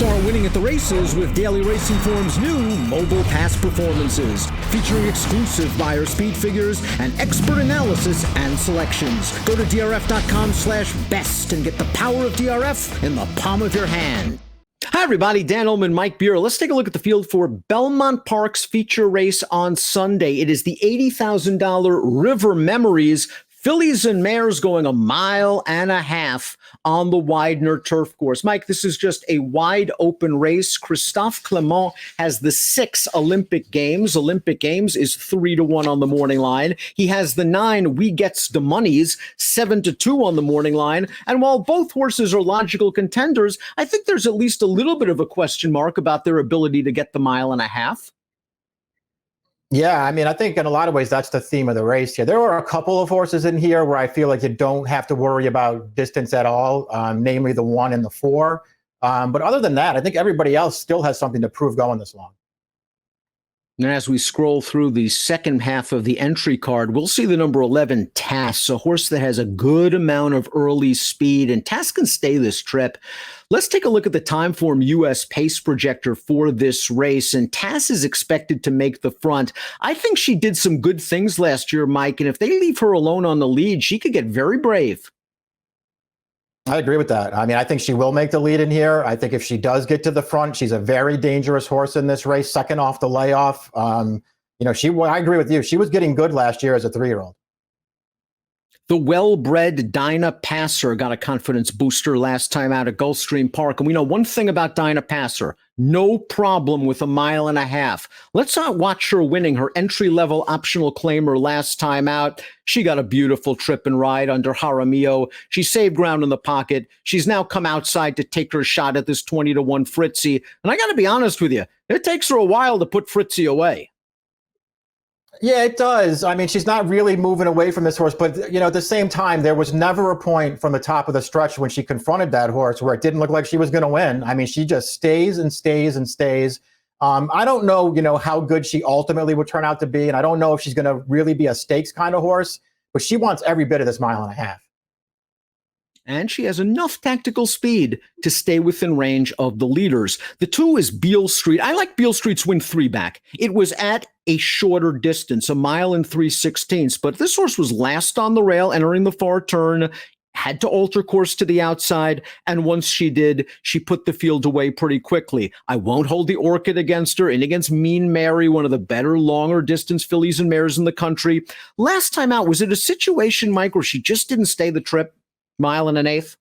Start winning at the races with Daily Racing Form's new mobile pass performances, featuring exclusive buyer speed figures and expert analysis and selections. Go to drf.com/best and get the power of DRF in the palm of your hand. Hi, everybody. Dan Illman, Mike Buer. Let's take a look at the field for Belmont Park's feature race on Sunday. It is the $80,000 River Memories Fillies and Mares going 1.5 miles on the Widener turf course. Mike, this is just a wide open race. Christophe Clement has the 6 Olympic Games. Olympic Games is 3-1 on the morning line. He has the 9 We Gets the Monies, 7-2 on the morning line. And while both horses are logical contenders, I think there's at least a little bit of a question mark about their ability to get the 1.5 miles. Yeah, I mean, I think in a lot of ways, that's the theme of the race here. There are a couple of horses in here where I feel like you don't have to worry about distance at all, namely the 1 and the 4. But other than that, I think everybody else still has something to prove going this long. And as we scroll through the second half of the entry card, we'll see the number 11, Tass, a horse that has a good amount of early speed, and Tass can stay this trip. Let's take a look at the Timeform U.S. pace projector for this race, and Tass is expected to make the front. I think she did some good things last year, Mike, and if they leave her alone on the lead, she could get very brave. I agree with that. I mean, I think she will make the lead in here. I think if she does get to the front, she's a very dangerous horse in this race, second off the layoff. I agree with you. She was getting good last year as a 3-year-old. The well-bred Dinah Passer got a confidence booster last time out at Gulfstream Park. And we know one thing about Dinah Passer, no problem with 1.5 miles. Let's not watch her winning her entry-level optional claimer last time out. She got a beautiful trip and ride under Jaramillo. She saved ground in the pocket. She's now come outside to take her shot at this 20-1 Fritzy. And I got to be honest with you, it takes her a while to put Fritzy away. Yeah, it does. I mean, she's not really moving away from this horse, but, at the same time, there was never a point from the top of the stretch when she confronted that horse where it didn't look like she was going to win. I mean, she just stays and stays and stays. I don't know, how good she ultimately would turn out to be, and I don't know if she's going to really be a stakes kind of horse, but she wants every bit of this 1.5 miles. And she has enough tactical speed to stay within range of the leaders. The 2 is Beale Street. I like Beale Street's win 3 back. It was at a shorter distance, 1 mile and 3/16, but this horse was last on the rail entering the far turn, had to alter course to the outside, and once she did, she put the field away pretty quickly. I won't hold the Orchid against her, and against Mean Mary, one of the better longer distance fillies and mares in the country. Last time out, was it a situation, Mike, where she just didn't stay the trip? 1 1/8 miles?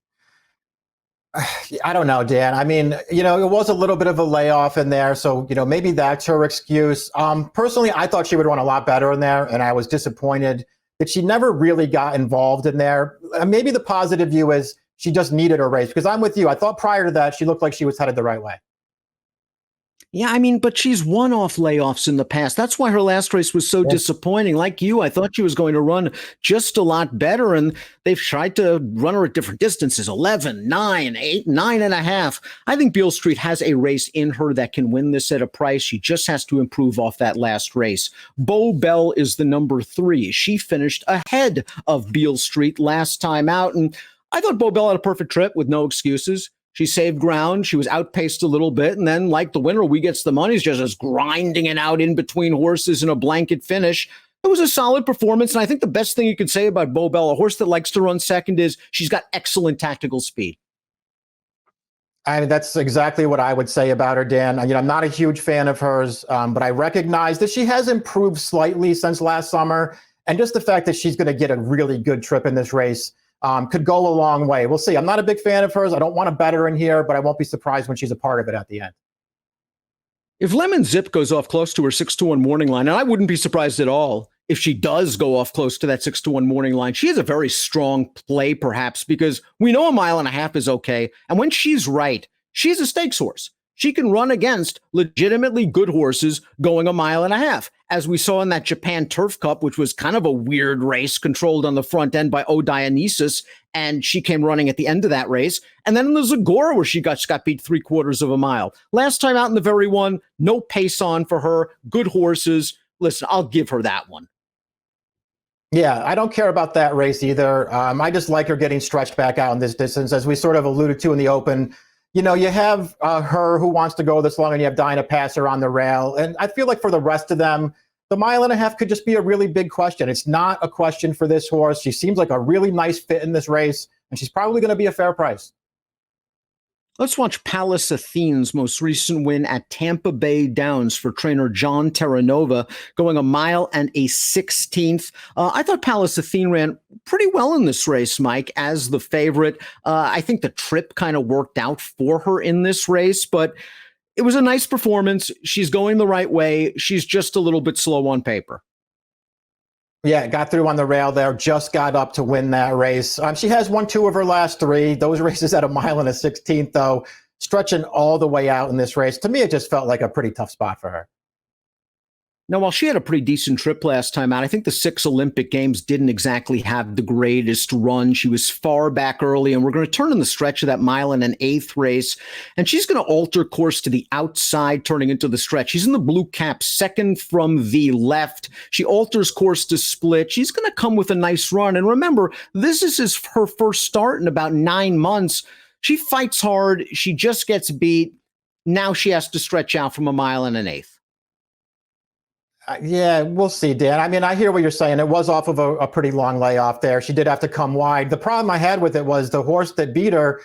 I don't know, Dan. I mean, it was a little bit of a layoff in there. So, maybe that's her excuse. Personally, I thought she would run a lot better in there. And I was disappointed that she never really got involved in there. Maybe the positive view is she just needed a race, because I'm with you. I thought prior to that, she looked like she was headed the right way. Yeah, I mean, but she's won off layoffs in the past. That's why her last race was so disappointing. Like you, I thought she was going to run just a lot better, and they've tried to run her at different distances, 11, 9, 8, 9.5. I think Beale Street has a race in her that can win this at a price. She just has to improve off that last race. Beau Bell is the number 3. She finished ahead of Beale Street last time out, and I thought Beau Bell had a perfect trip with no excuses. She saved ground. She was outpaced a little bit. And then, like the winner, We Gets the Money, just as grinding it out in between horses in a blanket finish. It was a solid performance. And I think the best thing you could say about Beau Bell, a horse that likes to run second, is she's got excellent tactical speed. I mean, that's exactly what I would say about her, Dan. I'm not a huge fan of hers, but I recognize that she has improved slightly since last summer. And just the fact that she's going to get a really good trip in this race could go a long way. We'll see. I'm not a big fan of hers. I don't want to bet her in here, but I won't be surprised when she's a part of it at the end. If Lemon Zip goes off close to her 6-1 morning line, and I wouldn't be surprised at all if she does go off close to that 6-1 morning line, she has a very strong play, perhaps, because we know 1.5 miles is okay. And when she's right, she's a stakes horse. She can run against legitimately good horses going 1.5 miles. As we saw in that Japan Turf Cup, which was kind of a weird race controlled on the front end by O Dionysus, and she came running at the end of that race. And then in the Zagora, where she got beat 3/4 mile. Last time out in the very one, no pace on for her, good horses. Listen, I'll give her that one. Yeah, I don't care about that race either. I just like her getting stretched back out in this distance. As we sort of alluded to in the open, You have her who wants to go this long, and you have Dinah Passer on the rail. And I feel like for the rest of them, the mile and a half could just be a really big question. It's not a question for this horse. She seems like a really nice fit in this race, and she's probably going to be a fair price. Let's watch Palace Athene's most recent win at Tampa Bay Downs for trainer John Terranova, going a mile and a 16th. I thought Palace Athene ran pretty well in this race, Mike, as the favorite. I think the trip kind of worked out for her in this race, but it was a nice performance. She's going the right way. She's just a little bit slow on paper. Yeah, got through on the rail there, just got up to win that race. She has won 2 of her last 3. Those races at a mile and a 16th, though, stretching all the way out in this race. To me, it just felt like a pretty tough spot for her. Now, while she had a pretty decent trip last time out, I think the 6 Olympic Games didn't exactly have the greatest run. She was far back early, and we're going to turn in the stretch of that mile and an 8th race, and she's going to alter course to the outside, turning into the stretch. She's in the blue cap, second from the left. She alters course to split. She's going to come with a nice run, and remember, this is her first start in about 9 months. She fights hard. She just gets beat. Now she has to stretch out from a mile and an 8th. Yeah, we'll see, Dan. I mean, I hear what you're saying. It was off of a pretty long layoff there. She did have to come wide. The problem I had with it was the horse that beat her,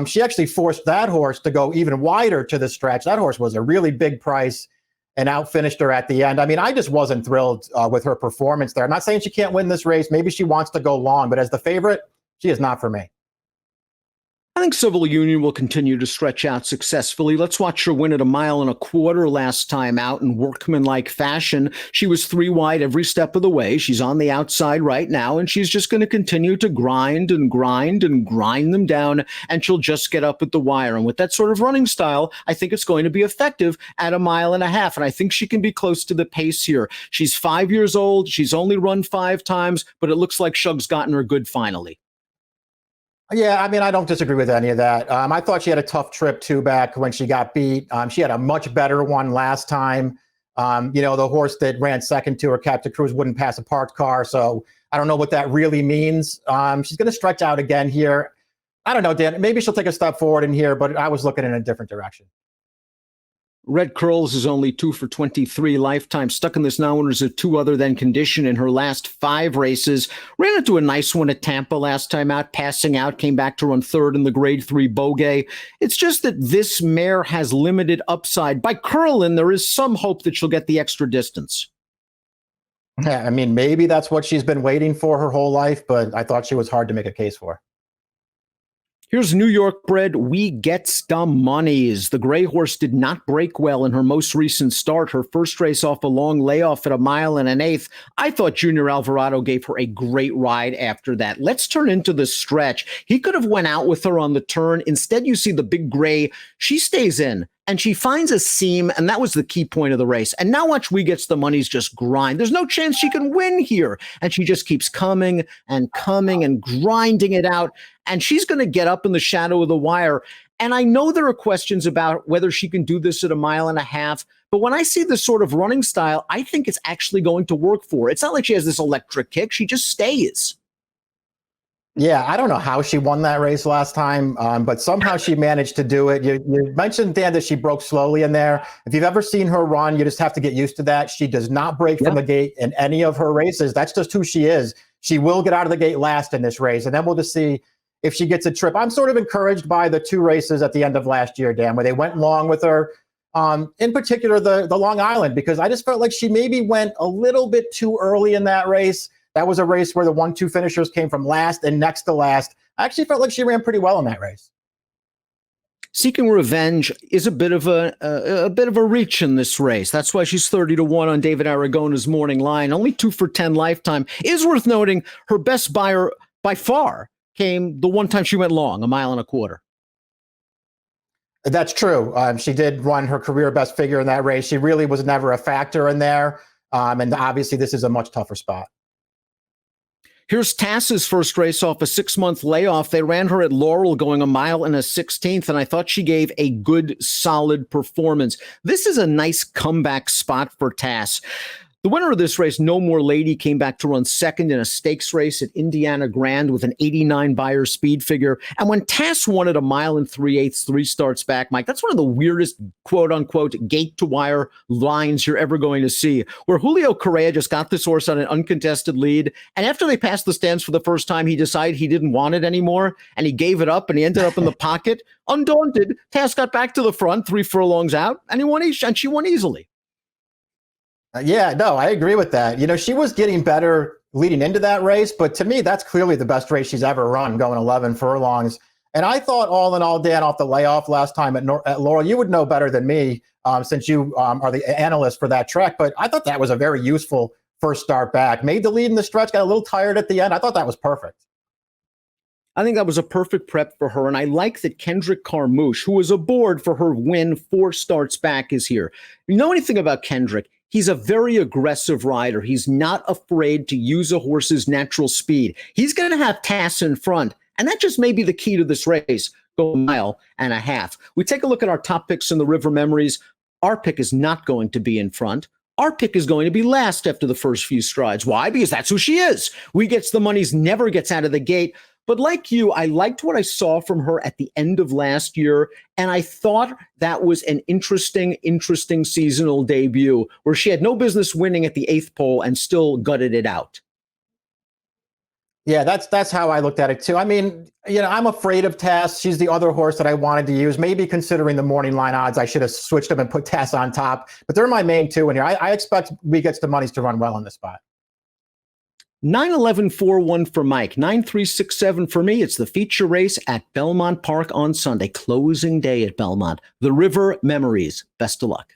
she actually forced that horse to go even wider to the stretch. That horse was a really big price and outfinished her at the end. I mean, I just wasn't thrilled with her performance there. I'm not saying she can't win this race. Maybe she wants to go long, but as the favorite, she is not for me. I think Civil Union will continue to stretch out successfully. Let's watch her win at a mile and a quarter last time out in workmanlike fashion. She was 3 wide every step of the way. She's on the outside right now, and she's just going to continue to grind and grind and grind them down, and she'll just get up at the wire. And with that sort of running style, I think it's going to be effective at a mile and a half, and I think she can be close to the pace here. She's 5 years old. She's only run 5 times, but it looks like Shug's gotten her good finally. Yeah, I mean, I don't disagree with any of that. I thought she had a tough trip, too, back when she got beat. She had a much better one last time. The horse that ran second to her, Captain Cruz, wouldn't pass a parked car. So I don't know what that really means. She's going to stretch out again here. I don't know, Dan. Maybe she'll take a step forward in here, but I was looking in a different direction. Red Curls is only 2 for 23 lifetime. Stuck in this now-winners of 2 other than condition in her last 5 races. Ran into a nice one at Tampa last time out, passing out, came back to run 3rd in the grade 3 Bogey. It's just that this mare has limited upside. By Curlin, there is some hope that she'll get the extra distance. Yeah, I mean, maybe that's what she's been waiting for her whole life, but I thought she was hard to make a case for. Here's New York bred We Gets the Monies. The gray horse did not break well in her most recent start. Her first race off a long layoff at a mile and an 8th. I thought Junior Alvarado gave her a great ride after that. Let's turn into the stretch. He could have went out with her on the turn. Instead, you see the big gray. She stays in. And she finds a seam, and that was the key point of the race. And now watch We Gets the Monies just grind. There's no chance she can win here. And she just keeps coming and grinding it out. And she's going to get up in the shadow of the wire. And I know there are questions about whether she can do this at a mile and a half. But when I see this sort of running style, I think it's actually going to work for her. It's not like she has this electric kick. She just stays. Yeah, I don't know how she won that race last time, but somehow she managed to do it. You mentioned, Dan, that she broke slowly in there. If you've ever seen her run, you just have to get used to that. She does not break from the gate in any of her races. That's just who she is. She will get out of the gate last in this race, and then we'll just see if she gets a trip. I'm sort of encouraged by the 2 races at the end of last year, Dan, where they went long with her, in particular the Long Island, because I just felt like she maybe went a little bit too early in that race. That was a race where the 1-2 finishers came from last and next to last. I actually felt like she ran pretty well in that race. Seeking Revenge is a bit of a reach in this race. That's why she's 30-1 on David Aragona's morning line. Only 2 for 10 lifetime. It is worth noting her best buyer by far came the one time she went long, a mile and a quarter. That's true. She did run her career best figure in that race. She really was never a factor in there. And obviously this is a much tougher spot. Here's Tass's first race off a 6-month layoff. They ran her at Laurel going a mile and a 16th, and I thought she gave a good, solid performance. This is a nice comeback spot for Tass. The winner of this race, No More Lady, came back to run second in a stakes race at Indiana Grand with an 89 Beyer speed figure. And when Tass won at 1 3/8, 3 starts back, Mike, that's one of the weirdest quote unquote gate to wire lines you're ever going to see, where Julio Correa just got this horse on an uncontested lead. And after they passed the stands for the first time, he decided he didn't want it anymore. And he gave it up and he ended up in the pocket. Undaunted, Tass got back to the front, 3 furlongs out, and she won easily. Yeah, no, I agree with that. You know, she was getting better leading into that race, but to me, that's clearly the best race she's ever run, going 11 furlongs. And I thought all in all, Dan, off the layoff last time at Laurel, you would know better than me since you are the analyst for that track, but I thought that was a very useful first start back. Made the lead in the stretch, got a little tired at the end. I thought that was perfect. I think that was a perfect prep for her. And I like that Kendrick Carmouche, who was aboard for her win 4 starts back, is here. You know anything about Kendrick? He's a very aggressive rider. He's not afraid to use a horse's natural speed. He's going to have Tass in front. And that just may be the key to this race. Go 1.5 miles. We take a look at our top picks in the River Memories. Our pick is not going to be in front. Our pick is going to be last after the first few strides. Why? Because that's who she is. We gets the monies, never gets out of the gate. But like you, I liked what I saw from her at the end of last year, and I thought that was an interesting seasonal debut where she had no business winning at the 8th pole and still gutted it out. Yeah, that's how I looked at it too. I mean, you know, I'm afraid of Tass. She's the other horse that I wanted to use. Maybe considering the morning line odds, I should have switched them and put Tass on top. But they're my main two in here. I expect We Gets the Monies to run well in this spot. 9-11-4-1 for Mike, 9-3-6-7 for me. It's the feature race at Belmont Park on Sunday, closing day at Belmont. The River Memories. Best of luck.